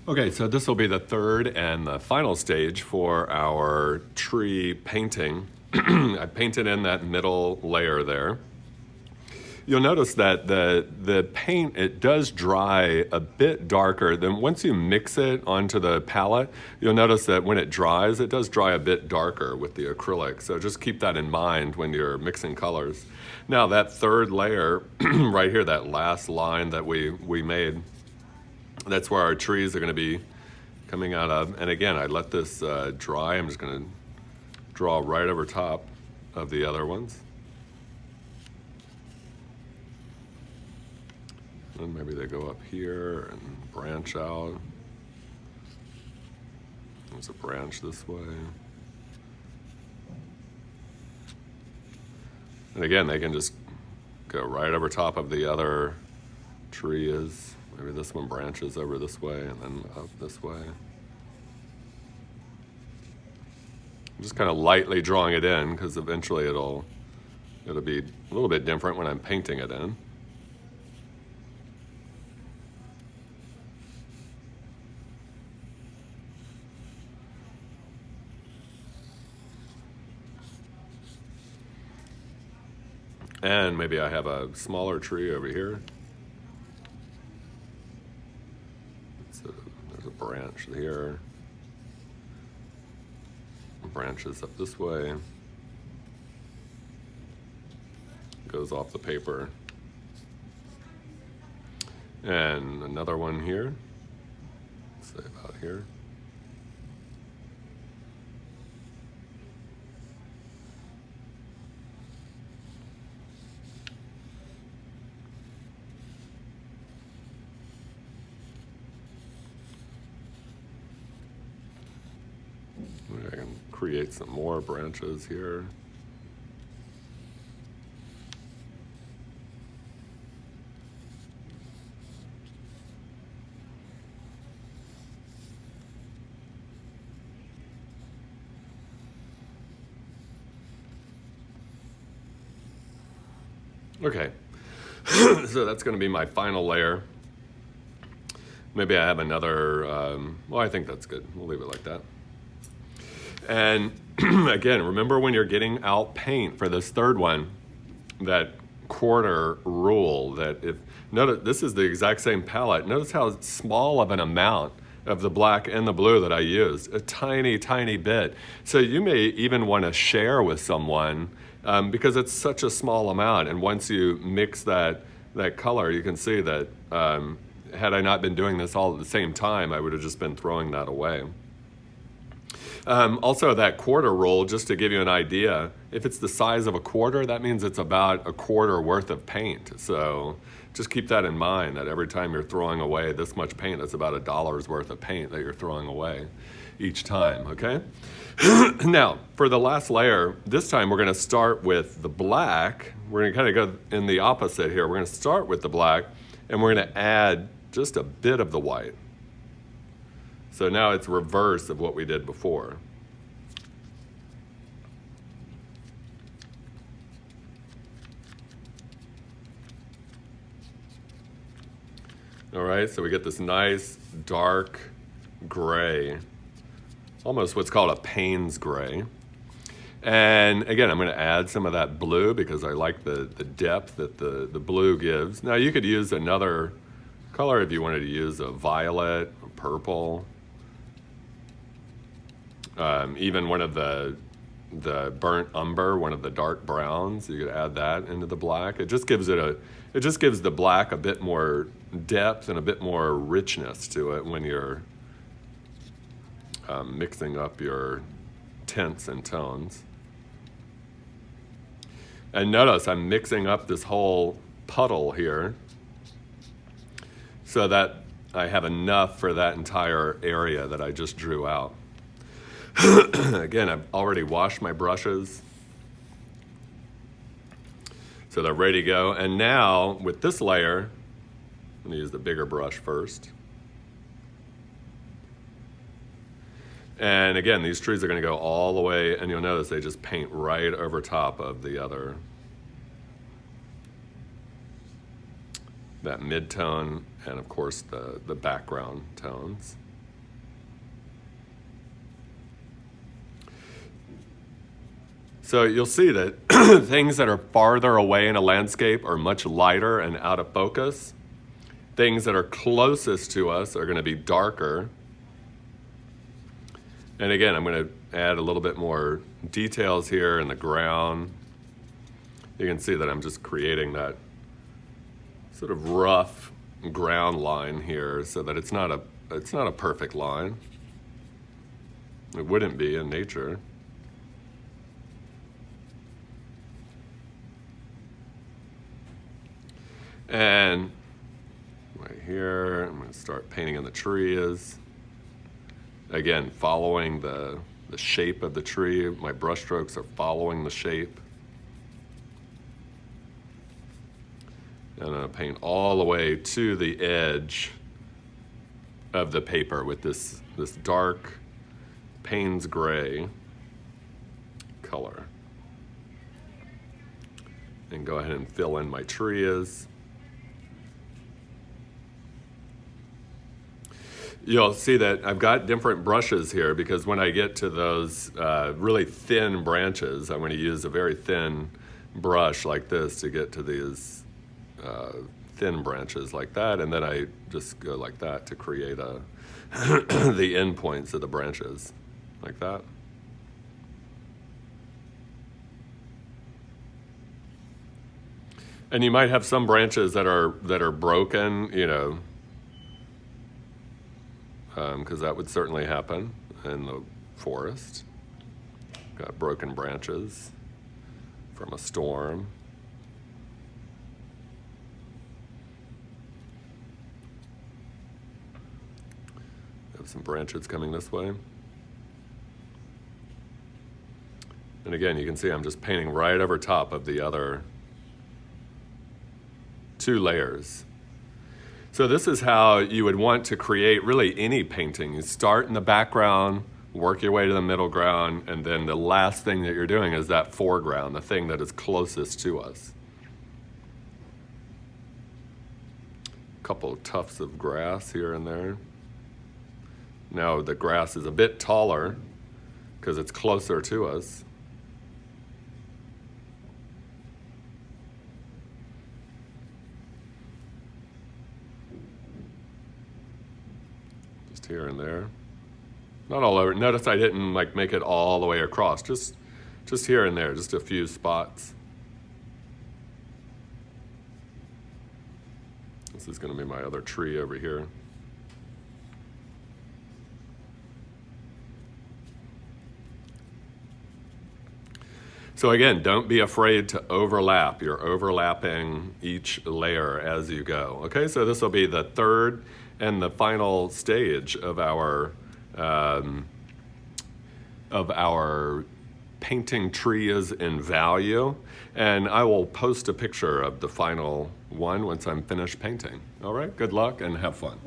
Okay, so this will be the third and the final stage for our tree painting. I painted in that middle layer there. You'll notice that the paint, it does dry a bit darker than once you mix it onto the palette. You'll notice that when it dries, it does dry a bit darker with the acrylic. So just keep that in mind when you're mixing colors. Now that third layer right here, that last line that we made, that's where our trees are going to be coming out of. And again, I let this dry. I'm just going to draw right over top of the other ones. And maybe they go up here and branch out. There's a branch this way. And again, they can just go right over top of the other tree. Maybe this one branches over this way and then up this way. I'm just kind of lightly drawing it in because eventually it'll be a little bit different when I'm painting it in. And maybe I have a smaller tree over here. So there's a branch here. Branches up this way. Goes off the paper. And another one here. Say about here. I can create some more branches here. Okay, so that's going to be my final layer. Maybe I have another, well, I think that's good. We'll leave it like that. And again, remember when you're getting out paint for this third one, that quarter rule, that if, notice this is the exact same palette. Notice how small of an amount of the black and the blue that I used, a tiny, tiny bit. So you may even want to share with someone because it's such a small amount. And once you mix that color, you can see that had I not been doing this all at the same time, I would have just been throwing that away. Also, that quarter roll, just to give you an idea, if it's the size of a quarter, that means it's about a quarter worth of paint. So just keep that in mind, that every time you're throwing away this much paint, that's about $1 worth of paint that you're throwing away each time, okay? Now, for the last layer, this time we're going to start with the black. We're going to kind of go in the opposite here. We're going to start with the black, and we're going to add just a bit of the white. So now it's reverse of what we did before. All right, so we get this nice dark gray, almost what's called a Payne's gray. And again, I'm going to add some of that blue because I like the depth that the blue gives. Now you could use another color if you wanted to use a violet, or purple. Even one of the burnt umber, one of the dark browns, you could add that into the black. It just gives the black a bit more depth and a bit more richness to it when you're mixing up your tints and tones. And notice I'm mixing up this whole puddle here so that I have enough for that entire area that I just drew out. Again, I've already washed my brushes, so they're ready to go. And now, with this layer, I'm going to use the bigger brush first. And again, these trees are going to go all the way, and you'll notice they just paint right over top of the other, that mid-tone, and of course the background tones. So you'll see that things that are farther away in a landscape are much lighter and out of focus. Things that are closest to us are going to be darker. And again, I'm going to add a little bit more details here in the ground. You can see that I'm just creating that sort of rough ground line here so that it's not a perfect line. It wouldn't be in nature. And right here, I'm going to start painting in the trees. Again, following the shape of the tree. My brush strokes are following the shape. And I'm going to paint all the way to the edge of the paper with this dark Payne's gray color. And go ahead and fill in my trees. You'll see that I've got different brushes here because when I get to those really thin branches, I'm going to use a very thin brush like this to get to these thin branches like that, and then I just go like that to create the end points of the branches, like that. And you might have some branches that are broken, you know, because that would certainly happen in the forest. Got broken branches from a storm. Have some branches coming this way. And again, you can see I'm just painting right over top of the other two layers. So this is how you would want to create really any painting. You start in the background, work your way to the middle ground, and then the last thing that you're doing is that foreground, the thing that is closest to us. A couple of tufts of grass here and there. Now the grass is a bit taller because it's closer to us. Just here and there. Not all over. Notice I didn't like make it all the way across, just here and there, just a few spots. This is going to be my other tree over here. So again, don't be afraid to overlap. You're overlapping each layer as you go. Okay, so this will be the third and the final stage of our painting trees in value. And I will post a picture of the final one once I'm finished painting. All right, good luck and have fun.